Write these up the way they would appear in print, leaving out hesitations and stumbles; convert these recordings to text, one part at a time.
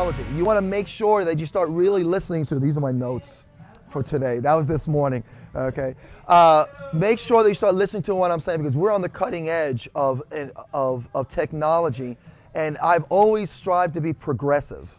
technology. You want to make sure that you start really listening to, these are my notes for today. That was this morning, okay? Make sure that you start listening to what I'm saying, because we're on the cutting edge of technology, and I've always strived to be progressive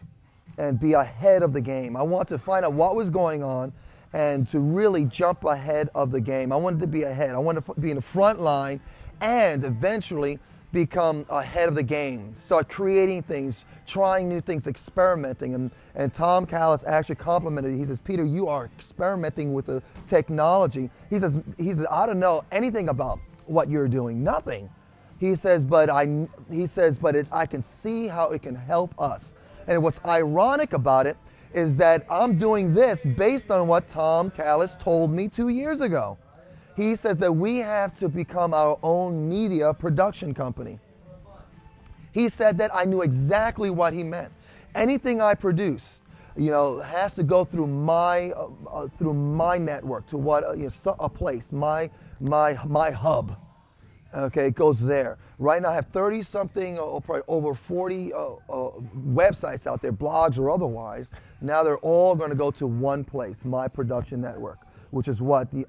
and be ahead of the game. I want to find out what was going on and to really jump ahead of the game. I wanted to be ahead. I wanted to be in the front line and eventually become ahead of the game, start creating things, trying new things, experimenting. And Tom Callis actually complimented it. He says, Peter, you are experimenting with the technology. He says, I don't know anything about what you're doing, nothing. He says, but I can see how it can help us. And what's ironic about it is that I'm doing this based on what Tom Callis told me 2 years ago. He says that we have to become our own media production company. He said that. I knew exactly what he meant. Anything I produce, has to go through my network, to what a place, my hub. Okay, it goes there. Right now I have 30-something, or probably over 40 websites out there, blogs or otherwise. Now they're all going to go to one place, my production network, which is what the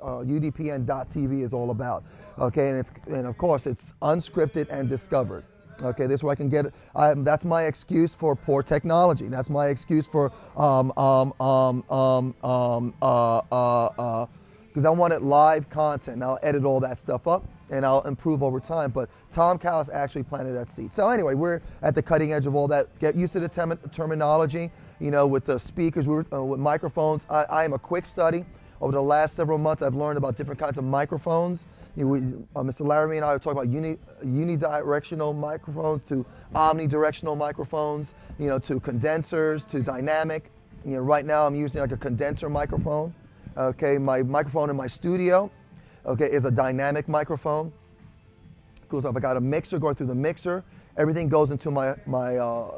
UDPN.TV is all about. Okay, and of course it's unscripted and discovered. Okay, this is where I can get it. That's my excuse for poor technology. That's my excuse for because I wanted live content. And I'll edit all that stuff up and I'll improve over time. But Tom Callis actually planted that seed. So anyway, we're at the cutting edge of all that. Get used to the terminology, with the speakers, with microphones. I am a quick study. Over the last several months, I've learned about different kinds of microphones. Mr. Laramie and I are talking about unidirectional microphones to omnidirectional microphones, to condensers, to dynamic. Right now I'm using like a condenser microphone. Okay, my microphone in my studio, okay, is a dynamic microphone. Goes up. I got a mixer going through the mixer. Everything goes into my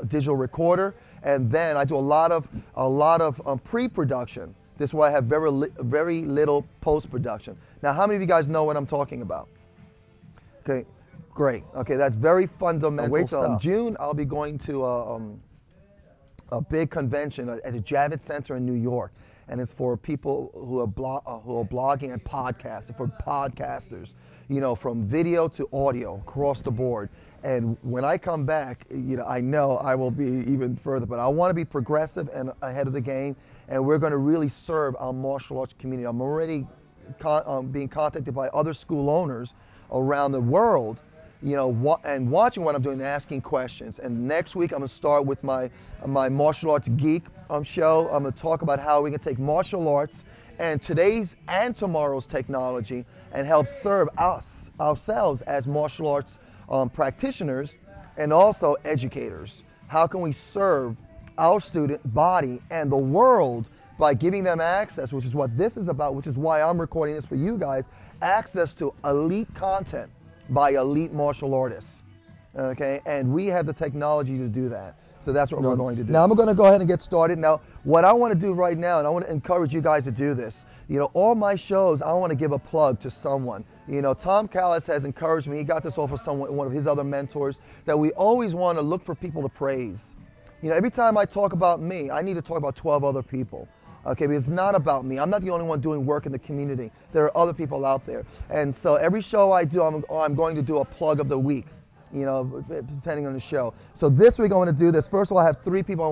digital recorder, and then I do a lot of pre-production. This is why I have very little post-production. Now, how many of you guys know what I'm talking about? Okay, great. Okay, that's very fundamental stuff. In June, I'll be going to a big convention at the Javits Center in New York. And it's for people who are blogging and podcasting, for podcasters, from video to audio across the board. And when I come back, I know I will be even further, but I want to be progressive and ahead of the game, and we're going to really serve our martial arts community. I'm already being contacted by other school owners around the world, and watching what I'm doing and asking questions. And next week I'm going to start with my martial arts geek show. I'm going to talk about how we can take martial arts and today's and tomorrow's technology and help serve ourselves as martial arts practitioners and also educators. How can we serve our student body and the world by giving them access, which is what this is about, which is why I'm recording this for you guys, access to elite content by elite martial artists, okay? And we have the technology to do that. So that's what we're going to do. Now I'm going to go ahead and get started. Now, what I want to do right now, and I want to encourage you guys to do this, all my shows, I want to give a plug to someone. Tom Callis has encouraged me, he got this off of one of his other mentors, that we always want to look for people to praise. Every time I talk about me, I need to talk about 12 other people. Okay, but it's not about me. I'm not the only one doing work in the community. There are other people out there. And so every show I do, I'm going to do a plug of the week, depending on the show. So this week I want to do this. First of all, I have 3 people I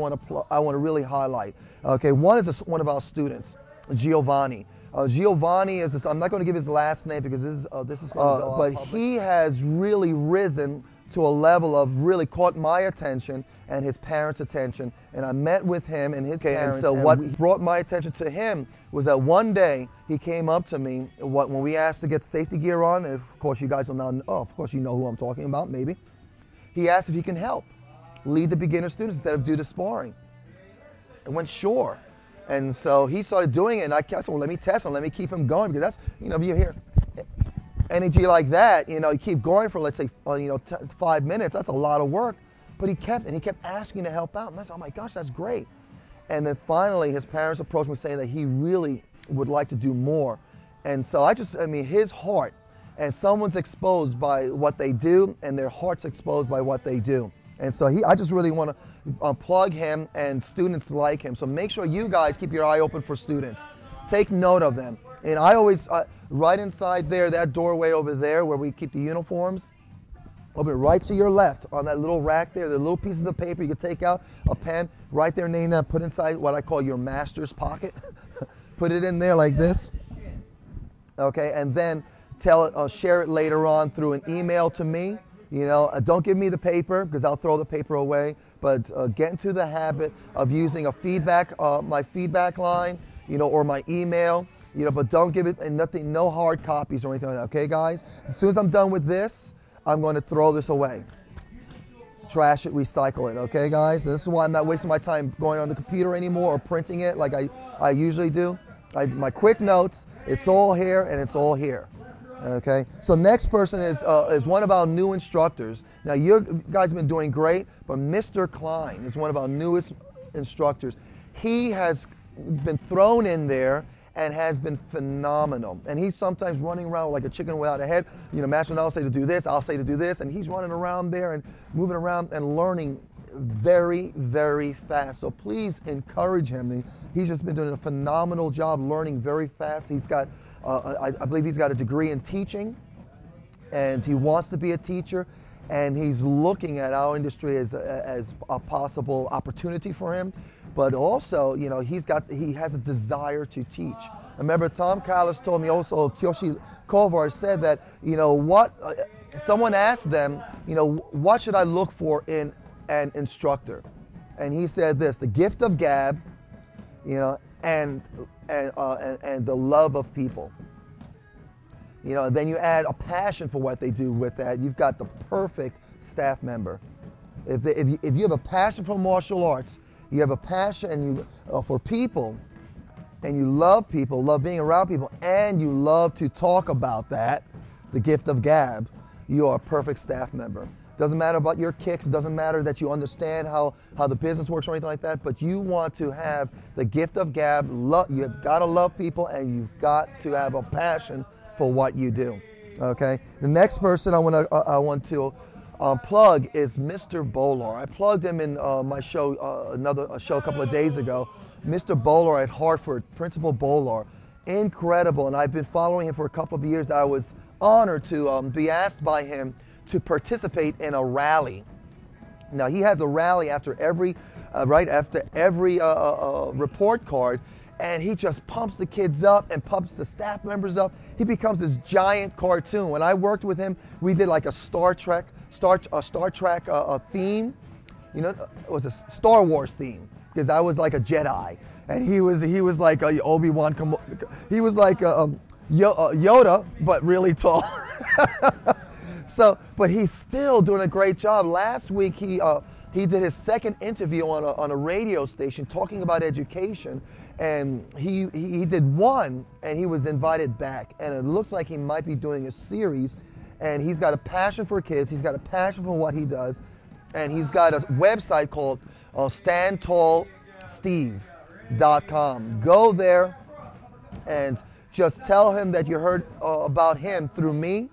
want to really highlight. Okay, one is one of our students, Giovanni. Giovanni is this, I'm not going to give his last name because this is going to go but he has really risen to a level of really caught my attention and his parents' attention. And I met with him and his parents. And so what brought my attention to him was that one day he came up to me when we asked to get safety gear on, and of course you guys will now, of course you know who I'm talking about, maybe. He asked if he can help lead the beginner students instead of do the sparring. I went, sure. And so he started doing it, and I said, well, let me test him, let me keep him going, because that's, if you hear energy like that, you keep going for, let's say, 5 minutes, that's a lot of work. But he kept asking to help out, and I said, oh my gosh, that's great. And then finally, his parents approached me saying that he really would like to do more. And so his heart, and someone's exposed by what they do, and their heart's exposed by what they do. And so I just really want to plug him and students like him. So make sure you guys keep your eye open for students. Take note of them. And I always, right inside there, that doorway over there where we keep the uniforms, over right to your left on that little rack there, the little pieces of paper you can take out, a pen, right there, name that, put inside what I call your master's pocket. Put it in there like this. Okay, and then share it later on through an email to me. You know, don't give me the paper because I'll throw the paper away, but get into the habit of using a feedback, my feedback line, you know, or my email, you know, but don't give it, and nothing, no hard copies or anything like that, okay, guys? As soon as I'm done with this, I'm going to throw this away. Trash it, recycle it, okay, guys? And this is why I'm not wasting my time going on the computer anymore or printing it like I usually do. My quick notes, it's all here and it's all here. Okay, so next person is one of our new instructors. Now you guys have been doing great, but Mr. Klein is one of our newest instructors. He has been thrown in there and has been phenomenal. And he's sometimes running around like a chicken without a head. You know, Master and I'll say to do this, I'll say to do this, and he's running around there and moving around and learning very, very fast. So please encourage him. He's just been doing a phenomenal job learning very fast. He's got, I believe he's got a degree in teaching, and he wants to be a teacher, and he's looking at our industry as a possible opportunity for him. But also, you know, he has a desire to teach. I remember Tom Callis told me also, Kyoshi Kovar said that, you know, someone asked them, you know, what should I look for in an instructor? And he said this: the gift of gab, you know, and the love of people. You know, then you add a passion for what they do with that. You've got the perfect staff member. If you have a passion for martial arts, you have a passion for people, and you love people, love being around people, and you love to talk about that, the gift of gab, you are a perfect staff member. Doesn't matter about your kicks. It doesn't matter that you understand how the business works or anything like that, but you want to have the gift of gab. You've got to love people, and you've got to have a passion for what you do. Okay. The next person I want to plug is Mr. Bolar. I plugged him in my show, a show a couple of days ago. Mr. Bolar at Hartford, Principal Bolar. Incredible, and I've been following him for a couple of years. I was honored to be asked by him to participate in a rally. Now he has a rally after every report card, and he just pumps the kids up and pumps the staff members up. He becomes this giant cartoon. When I worked with him, we did like a Star Trek theme. You know, it was a Star Wars theme because I was like a Jedi, and he was like a Obi-Wan. He was like Yoda, but really tall. So, but he's still doing a great job. Last week, he did his second interview on a radio station talking about education, and he did one, and he was invited back. And it looks like he might be doing a series, and he's got a passion for kids. He's got a passion for what he does, and he's got a website called StandTallSteve.com. Go there and just tell him that you heard about him through me,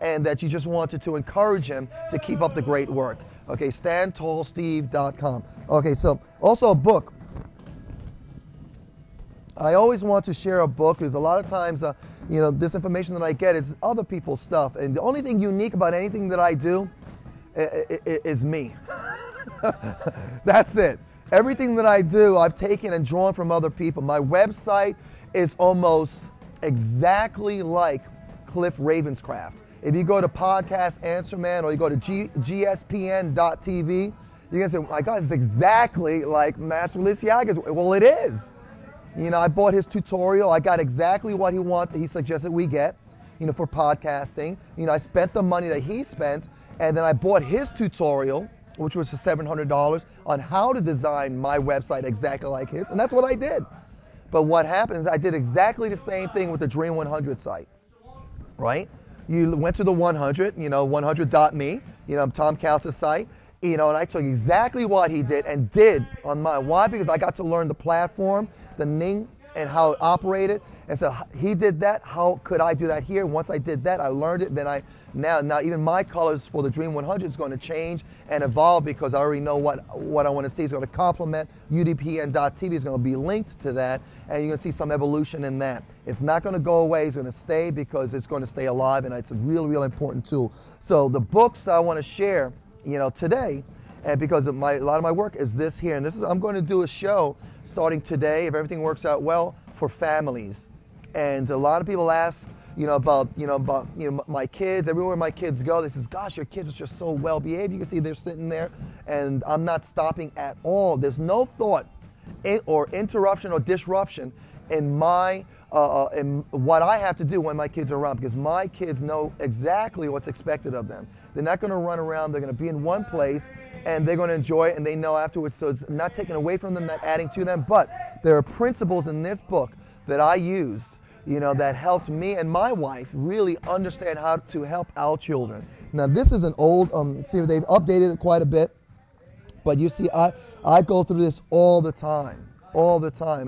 and that you just wanted to encourage him to keep up the great work. Okay, StandTallSteve.com. Okay, so also a book. I always want to share a book because a lot of times, you know, this information that I get is other people's stuff. And the only thing unique about anything that I do is me. That's it. Everything that I do, I've taken and drawn from other people. My website is almost exactly like Cliff Ravenscraft. If you go to Podcast Answer Man or you go to gspn.tv, you're going to say, my God, it's exactly like Master Liciaga's. Well, it is. You know, I bought his tutorial. I got exactly what he suggested we get, you know, for podcasting. You know, I spent the money that he spent, and then I bought his tutorial, which was for $700, on how to design my website exactly like his, and that's what I did. But what happens, I did exactly the same thing with the Dream 100 site, right? You went to the 100, you know, 100.me, you know, Tom Callis' site, you know, and I took exactly what he did and did on mine. Why? Because I got to learn the platform, the Ning, and how it operated. And so he did that. How could I do that here? Once I did that, I learned it. Then I Now even my colors for the Dream 100 is going to change and evolve because I already know what I want to see. It's going to complement UDPN.TV. is going to be linked to that, and you're going to see some evolution in that. It's not going to go away. It's going to stay because it's going to stay alive, and it's a real, real important tool. So the books I want to share, today, and because of a lot of my work is this here, and I'm going to do a show starting today, if everything works out well, for families. And a lot of people ask, about my kids. Everywhere my kids go, they says, "Gosh, your kids are just so well behaved." You can see they're sitting there, and I'm not stopping at all. There's no thought or interruption or disruption in in what I have to do when my kids are around, because my kids know exactly what's expected of them. They're not going to run around. They're going to be in one place, and they're going to enjoy it, and they know afterwards. So it's not taken away from them, not adding to them. But there are principles in this book that I used, that helped me and my wife really understand how to help our children. Now, this is an old, see, they've updated it quite a bit, but you see, I go through this all the time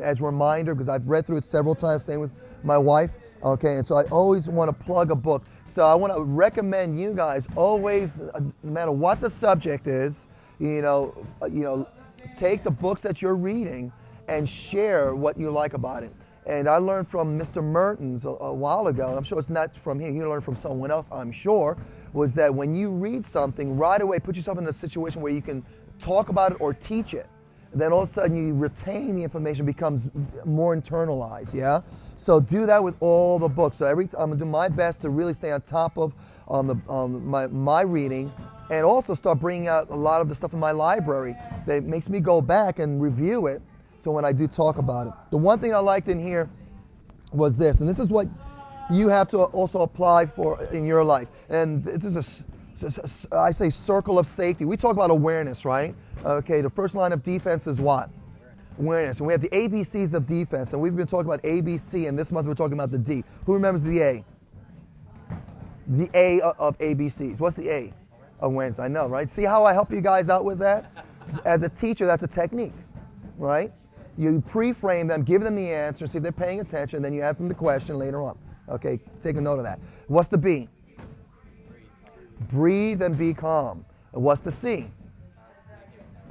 as a reminder, because I've read through it several times, same with my wife, okay, and so I always want to plug a book. So I want to recommend you guys always, no matter what the subject is, take the books that you're reading and share what you like about it. And I learned from Mr. Mertens a while ago, and I'm sure it's not from him, you learned from someone else, I'm sure, was that when you read something, right away put yourself in a situation where you can talk about it or teach it. And then all of a sudden you retain the information, becomes more internalized, yeah? So do that with all the books. So every time I'm going to do my best to really stay on top of my reading, and also start bringing out a lot of the stuff in my library that makes me go back and review it. So when I do talk about it. The one thing I liked in here was this, and this is what you have to also apply for in your life. And this is I say circle of safety. We talk about awareness, right? Okay, the first line of defense is what? Awareness. And we have the ABCs of defense, and we've been talking about ABC, and this month we're talking about the D. Who remembers the A? The A of ABCs. What's the A? Awareness. I know, right? See how I help you guys out with that? As a teacher, that's a technique, right? You pre-frame them, give them the answer, see if they're paying attention, then you ask them the question later on. Okay, take a note of that. What's the B? Breathe and be calm. And what's the C?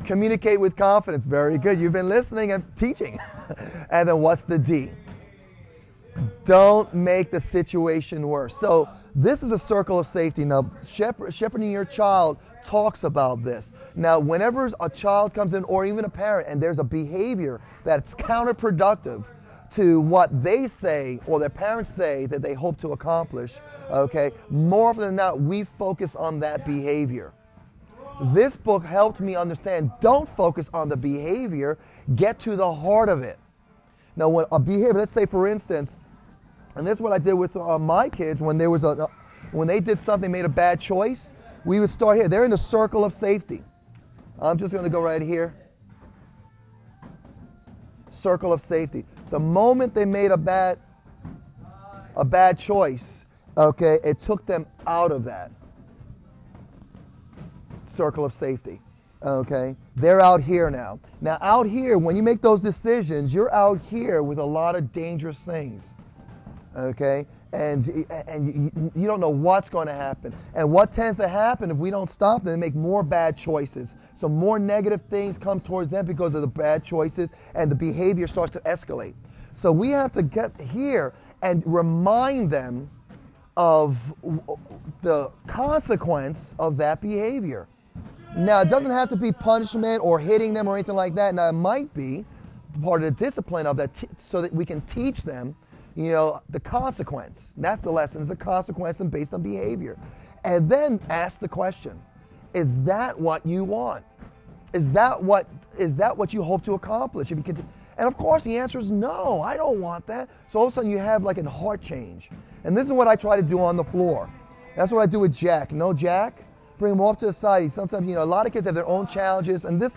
Communicate with confidence. Very good. You've been listening and teaching. And then what's the D? Don't make the situation worse. So this is a circle of safety. Now, shepherding your child talks about this. Now, whenever a child comes in, or even a parent, and there's a behavior that's counterproductive to what they say or their parents say that they hope to accomplish, okay, more often than not, we focus on that behavior. This book helped me understand, don't focus on the behavior, get to the heart of it. Now, when a behavior, let's say for instance, and this is what I did with my kids when when they did something, made a bad choice, we would start here. They're in the circle of safety. I'm just going to go right here. Circle of safety. The moment they made a bad choice, okay, it took them out of that circle of safety. Okay, they're out here now. Now out here, when you make those decisions, you're out here with a lot of dangerous things. Okay, and you don't know what's going to happen. And what tends to happen if we don't stop them, they make more bad choices. So more negative things come towards them because of the bad choices, and the behavior starts to escalate. So we have to get here and remind them of the consequence of that behavior. Now, it doesn't have to be punishment or hitting them or anything like that. Now, it might be part of the discipline of that, so that we can teach them, the consequence. That's the lesson, is the consequence and based on behavior. And then ask the question, is that what you want? Is that what you hope to accomplish? If you can, and of course the answer is no, I don't want that. So all of a sudden you have like a heart change. And this is what I try to do on the floor. That's what I do with Jack. No, Jack? Bring them off to the side. Sometimes, a lot of kids have their own challenges, and this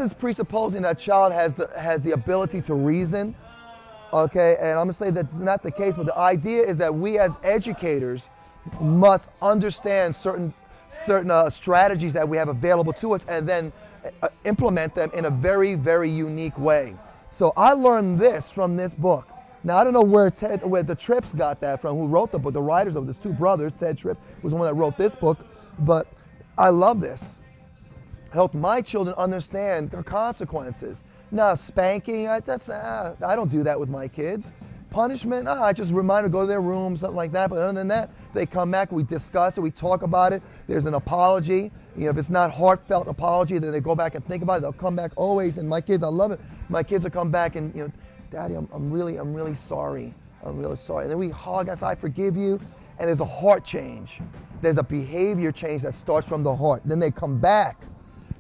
is presupposing that child has the ability to reason. Okay, and I'm going to say that's not the case, but the idea is that we as educators must understand certain strategies that we have available to us, and then implement them in a very, very unique way. So I learned this from this book. Now, I don't know where the Tripps got that from, who wrote the book, the writers of this, two brothers. Ted Tripp was the one that wrote this book, but I love this. Helped my children understand the consequences. Now, spanking, I don't do that with my kids. Punishment, I just remind them to go to their room, something like that. But other than that, they come back, we discuss it, we talk about it. There's an apology. You know, if it's not heartfelt apology, then they go back and think about it. They'll come back always. And my kids, I love it. My kids will come back and, you know, Daddy, I'm really sorry. I'm really sorry. And then we hug us, I forgive you. And there's a heart change. There's a behavior change that starts from the heart. Then they come back.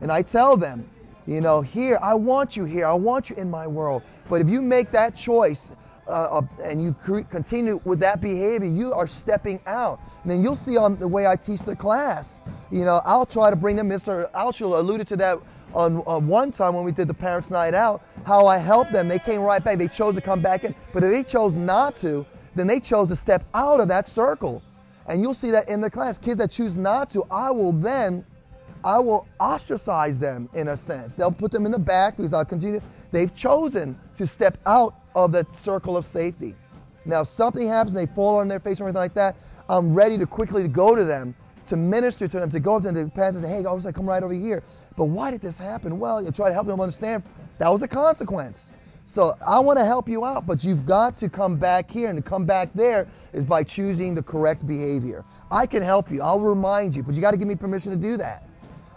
And I tell them, you know, here, I want you here. I want you in my world. But if you make that choice and you continue with that behavior, you are stepping out. And then you'll see on the way I teach the class, you know, I'll try to bring them, Mr. Alshul alluded to that on one time when we did the Parents' Night Out, how I helped them. They came right back. They chose to come back in. But if they chose not to, then they chose to step out of that circle. And you'll see that in the class. Kids that choose not to, I will ostracize them in a sense. They'll put them in the back because I'll continue. They've chosen to step out of the circle of safety. Now, if something happens, they fall on their face or anything like that, I'm ready to quickly go to them, to minister to them, to go up to them, to pat them, and say, hey, I was like, come right over here. But why did this happen? Well, you try to help them understand that was a consequence. So I want to help you out, but you've got to come back here, and to come back there is by choosing the correct behavior. I can help you. I'll remind you, but you got to give me permission to do that.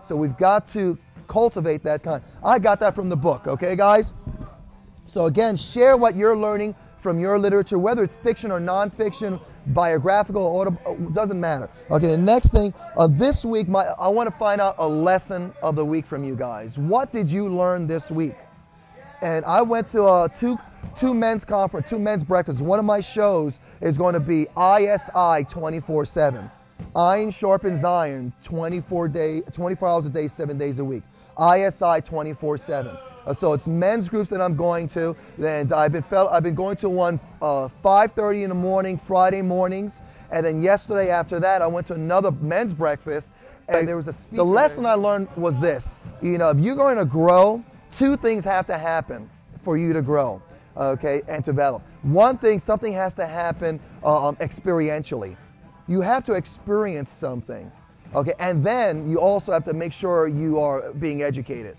So we've got to cultivate that kind. I got that from the book, okay, guys? So again, share what you're learning from your literature, whether it's fiction or nonfiction, biographical, or doesn't matter. Okay, the next thing, this week, I want to find out a lesson of the week from you guys. What did you learn this week? And I went to two men's conference, two men's breakfasts. One of my shows is going to be ISI 24/7. Iron sharpens iron 24 hours a day, 7 days a week. ISI 24/7. So it's men's groups that I'm going to. And I've been going to one 5:30 in the morning, Friday mornings. And then yesterday after that, I went to another men's breakfast. And there was a speaker. The lesson I learned was this. You know, if you're going to grow, two things have to happen for you to grow, okay, and develop. One thing, something has to happen experientially. You have to experience something, okay? And then you also have to make sure you are being educated.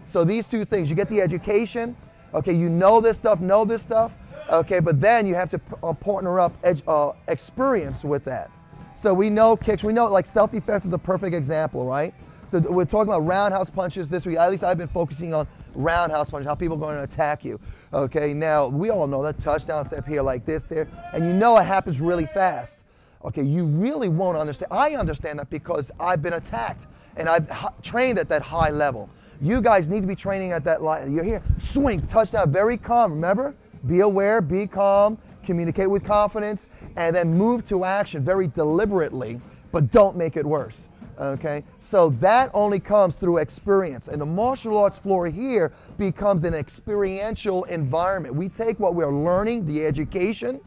So these two things, you get the education, okay, you know this stuff, okay, but then you have to partner up experience with that. So we know kicks, we know like self-defense is a perfect example, right? So we're talking about roundhouse punches this week. At least I've been focusing on roundhouse punches, how people are going to attack you. Okay, now we all know that touchdown step here like this here, and you know it happens really fast. Okay, you really won't understand. I understand that because I've been attacked and I've trained at that high level. You guys need to be training at that level. You're here, swing, touchdown, very calm. Remember, be aware, be calm, communicate with confidence, and then move to action very deliberately, but don't make it worse. Okay, so that only comes through experience. And the martial arts floor here becomes an experiential environment. We take what we're learning, the education,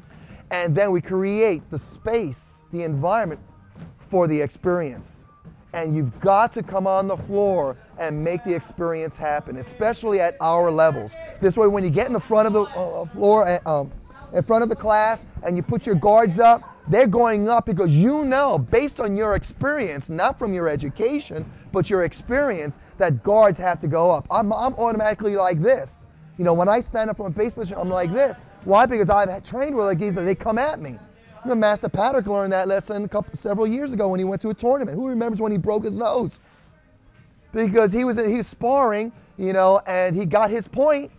and then we create the space, the environment for the experience. And you've got to come on the floor and make the experience happen, especially at our levels. This way, when you get in the front of the floor, in front of the class, and you put your guards up, they're going up because you know, based on your experience, not from your education, but your experience, that guards have to go up. I'm automatically like this. You know, when I stand up from a base position, I'm like this. Why? Because I've trained with guys that they come at me. Master Paddock learned that lesson several years ago when he went to a tournament. Who remembers when he broke his nose? Because he was sparring, you know, and he got his point,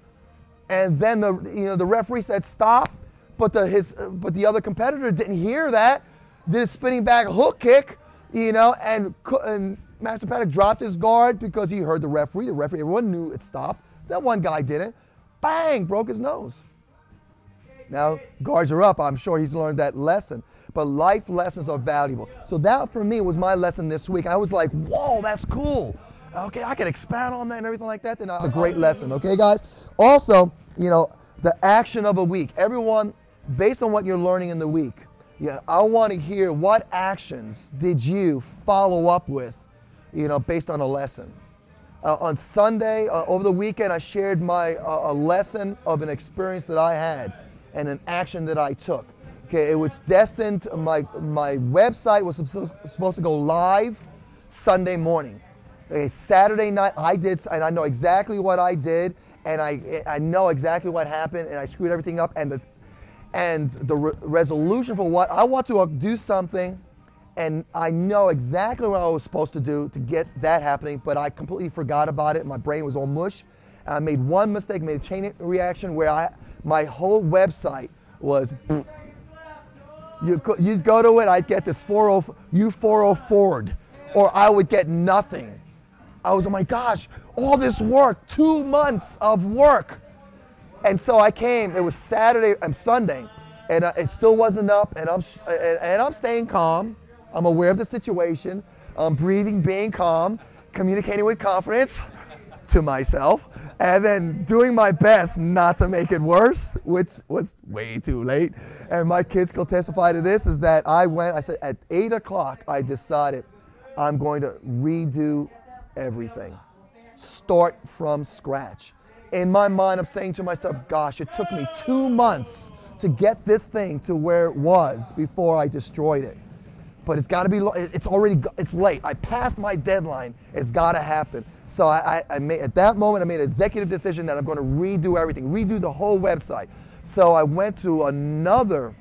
and then the referee said stop, but the other competitor didn't hear that, did a spinning back hook kick, you know, and Master Paddock dropped his guard because he heard the referee. Everyone knew it stopped. That one guy didn't. Bang, broke his nose. Now, guards are up. I'm sure he's learned that lesson. But life lessons are valuable. So that, for me, was my lesson this week. I was like, whoa, that's cool. Okay, I can expound on that and everything like that. Then it's a great lesson, okay, guys? Also, you know, the action of a week. Everyone, based on what you're learning in the week, yeah, I want to hear what actions did you follow up with, you know, based on a lesson. On Sunday, over the weekend, I shared my a lesson of an experience that I had. and an action that I took. Okay, it was destined, my website was supposed to go live Sunday morning. Okay, Saturday night I did, and I know exactly what I did, and I know exactly what happened, and I screwed everything up, and the resolution for what, I want to do something, and I know exactly what I was supposed to do to get that happening, but I completely forgot about it. My brain was all mush. I made one mistake, made a chain reaction where my whole website was, you'd go to it, I'd get this 404 forward, or I would get nothing. I was, oh my gosh, all this work, 2 months of work. And so I came, it was Saturday and Sunday, and it still wasn't up, and I'm staying calm. I'm aware of the situation. I'm breathing, being calm, communicating with confidence to myself, and then doing my best not to make it worse, which was way too late. And my kids can testify to this, is that I said at 8 o'clock, I decided I'm going to redo everything. Start from scratch. In my mind, I'm saying to myself, gosh, it took me 2 months to get this thing to where it was before I destroyed it. But it's got to be, it's late. I passed my deadline. It's got to happen. So at that moment, I made an executive decision that I'm going to redo everything, redo the whole website. So I went to another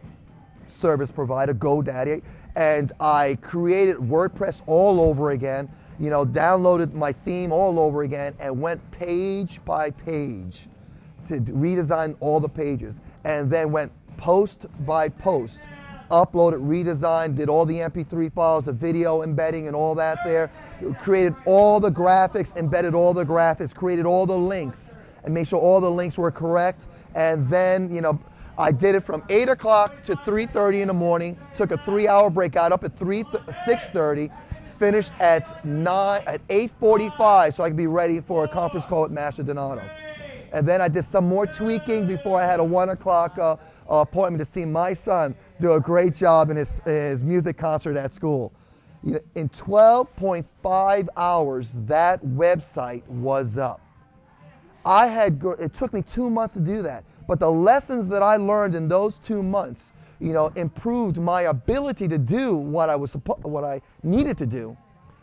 service provider, GoDaddy, and I created WordPress all over again, downloaded my theme all over again, and went page by page to redesign all the pages, and then went post by post. Uploaded, redesigned, did all the MP3 files, the video embedding and all that there, created all the graphics, embedded all the graphics, created all the links, and made sure all the links were correct. And then, I did it from 8 o'clock to 3:30 in the morning, took a 3-hour break, got up at 6:30, finished at 8:45 so I could be ready for a conference call with Master Donato. And then I did some more tweaking before I had a 1 o'clock appointment to see my son do a great job in his music concert at school. In 12.5 hours, that website was up. It took me 2 months to do that, but the lessons that I learned in those 2 months, improved my ability to do what I needed to do,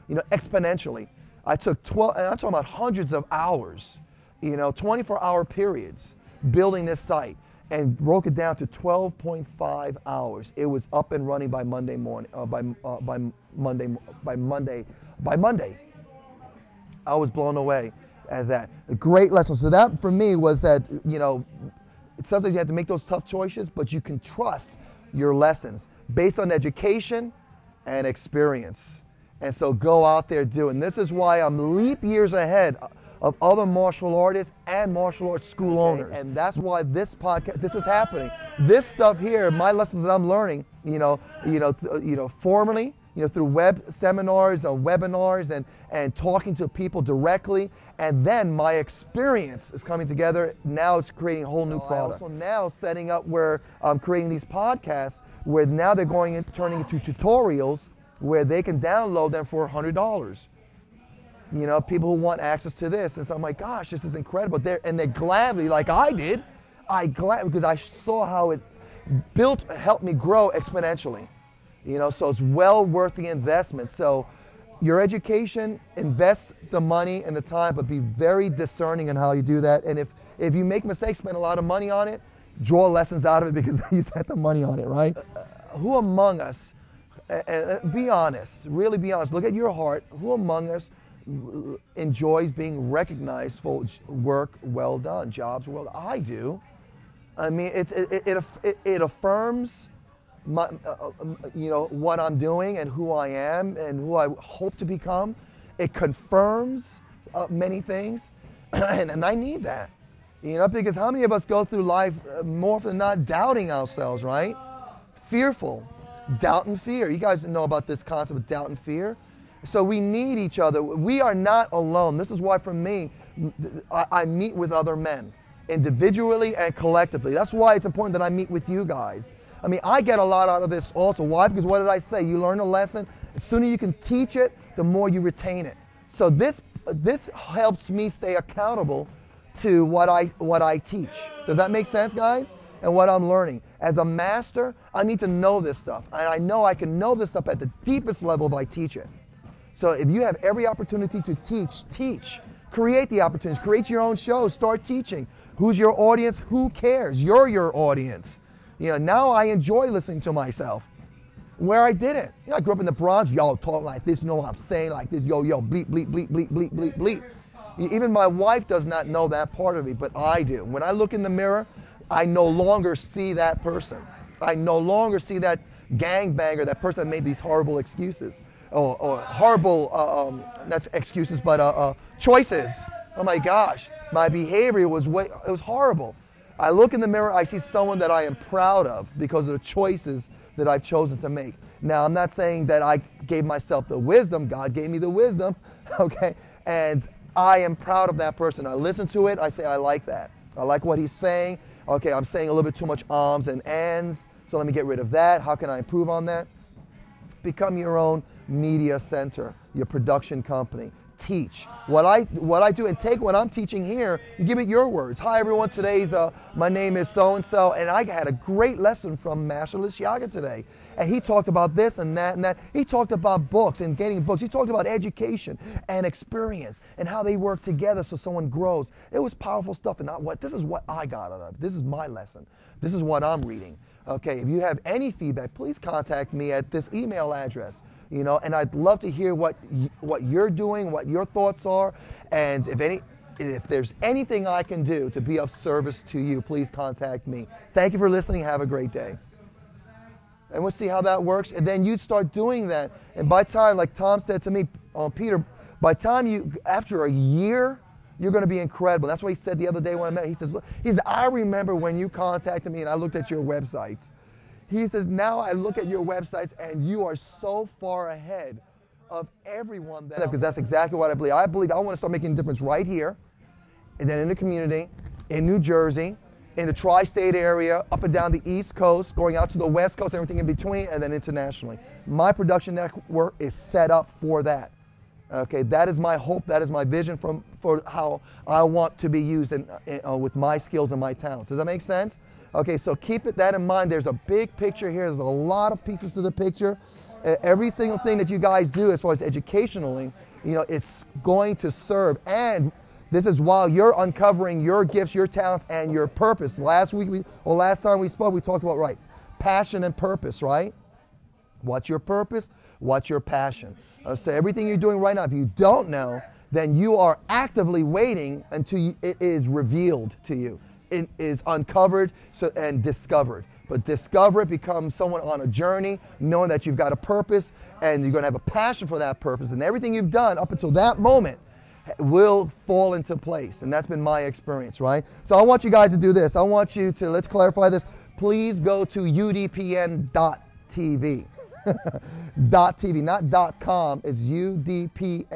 exponentially. I took and I'm talking about hundreds of hours, 24-hour periods building this site, and broke it down to 12.5 hours. It was up and running by Monday morning. By Monday, I was blown away at that. A great lesson. So that for me was that, sometimes you have to make those tough choices, but you can trust your lessons based on education and experience. And so go out there, do it. And this is why I'm leap years ahead of other martial artists and martial arts school owners. And that's why this podcast, this is happening. This stuff here, my lessons that I'm learning, formally, through web seminars or webinars and talking to people directly, and then my experience is coming together. Now it's creating a whole new product. Also now setting up where I'm creating these podcasts where now they're going and turning into tutorials where they can download them for $100. People who want access to this. And so I'm like, gosh, this is incredible. They're gladly, like I did, because I saw how it helped me grow exponentially. So it's well worth the investment. So your education, invest the money and the time, but be very discerning in how you do that. And if you make mistakes, spend a lot of money on it, draw lessons out of it because you spent the money on it, right? Who among us, and be honest, really be honest, look at your heart, who among us enjoys being recognized for work well done, jobs well done? I do. I mean, it affirms what I'm doing and who I am and who I hope to become. It confirms many things, and I need that. Because how many of us go through life more often than not doubting ourselves, right? Fearful, doubt and fear. You guys know about this concept of doubt and fear. So we need each other. We are not alone. This is why for me, I meet with other men, individually and collectively. That's why it's important that I meet with you guys. I mean, I get a lot out of this also. Why? Because what did I say? You learn a lesson. The sooner you can teach it, the more you retain it. So this helps me stay accountable to what I teach. Does that make sense, guys? and what I'm learning. As a master, I need to know this stuff. And I know I can know this stuff at the deepest level if I teach it. So if you have every opportunity to teach, teach. Create the opportunities. Create your own shows. Start teaching. Who's your audience? Who cares? You're your audience. You know, now I enjoy listening to myself. Where I didn't. You know, I grew up in the Bronx. Y'all talk like this. You know what I'm saying? Like this. Yo, bleep, bleep, bleep, bleep, bleep, bleep, bleep. Even my wife does not know that part of me, but I do. When I look in the mirror, I no longer see that person. I no longer see that gangbanger, that person that made these horrible excuses. Or horrible, not excuses, but choices. Oh my gosh. My behavior was it was horrible. I look in the mirror, I see someone that I am proud of because of the choices that I've chosen to make. Now, I'm not saying that I gave myself the wisdom. God gave me the wisdom, okay? And I am proud of that person. I listen to it, I say, I like that. I like what he's saying. Okay, I'm saying a little bit too much ums and ands, so let me get rid of that. How can I improve on that? Become your own media center, your production company. Teach. What I do, and take what I'm teaching here and give it your words. Hi everyone, my name is so-and-so, and I had a great lesson from Master Liciaga today. And he talked about this and that and that. He talked about books and getting books. He talked about education and experience and how they work together so someone grows. It was powerful stuff, and this is what I got out of it. This is my lesson. This is what I'm reading. Okay, if you have any feedback, please contact me at this email address. You know, and I'd love to hear what you're doing, what your thoughts are, and if there's anything I can do to be of service to you, please contact me. Thank you for listening. Have a great day. And we'll see how that works. And then you start doing that, and by time, like Tom said to me, Peter, by time after a year, you're going to be incredible. That's what he said the other day when I met. He says, I remember when you contacted me and I looked at your websites. He says, now I look at your websites and you are so far ahead of everyone. Because that's exactly what I believe. I want to start making a difference right here, and then in the community, in New Jersey, in the tri-state area, up and down the East Coast, going out to the West Coast, everything in between, and then internationally. My production network is set up for that. Okay, that is my hope, that is my vision for how I want to be used with my skills and my talents. Does that make sense? Okay, so keep that in mind. There's a big picture here. There's a lot of pieces to the picture. Every single thing that you guys do as far as educationally, you know, it's going to serve. And this is while you're uncovering your gifts, your talents, and your purpose. Last time we spoke, we talked about, passion and purpose, right? What's your purpose? What's your passion? So everything you're doing right now, if you don't know, then you are actively waiting until it is revealed to you. It is uncovered and discovered. But discover it, become someone on a journey, knowing that you've got a purpose and you're going to have a passion for that purpose. And everything you've done up until that moment will fall into place. And that's been my experience, right? So I want you guys to do this. I want you to, let's clarify this. Please go to udpn.tv. .tv, not .com, it's udpn.tv.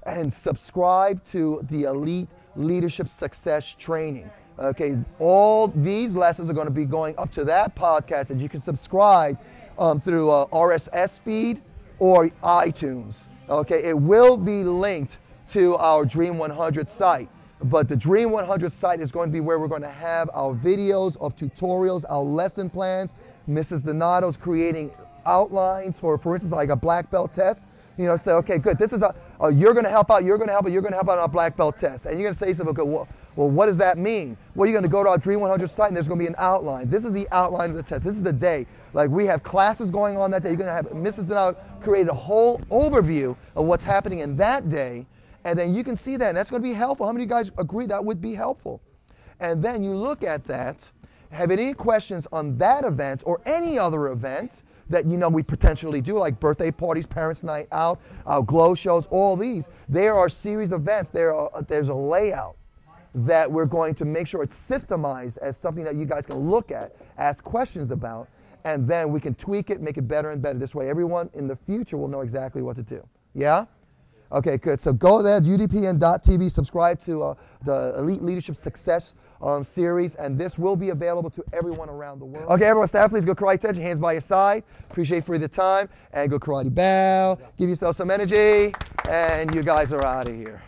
And subscribe to the Elite Leadership Success Training. Okay, all these lessons are going to be going up to that podcast, and you can subscribe through RSS feed or iTunes. Okay, it will be linked to our Dream 100 site. But the Dream 100 site is going to be where we're going to have our videos of tutorials, our lesson plans. Mrs. Donato's creating outlines for instance, like a black belt test. You know, say, okay, good. This is you're going to help out. You're going to help out. You're going to help out on a black belt test. And you're going to say something. Okay, well, what does that mean? Well, you're going to go to our Dream 100 site, and there's going to be an outline. This is the outline of the test. This is the day. Like we have classes going on that day. You're going to have Mrs. Donato create a whole overview of what's happening in that day. And then you can see that, and that's going to be helpful. How many of you guys agree that would be helpful? And then you look at that, have any questions on that event or any other event that you know we potentially do, like birthday parties, parents' night out, our glow shows, all these. There are series of events. There's a layout that we're going to make sure it's systemized as something that you guys can look at, ask questions about, and then we can tweak it, make it better and better. This way everyone in the future will know exactly what to do. Yeah? Okay, good. So go there, udpn.tv, subscribe to the Elite Leadership Success series, and this will be available to everyone around the world. Okay, everyone, stand, please. Go karate attention, hands by your side. Appreciate for the time, and go karate bow. Give yourself some energy, and you guys are out of here.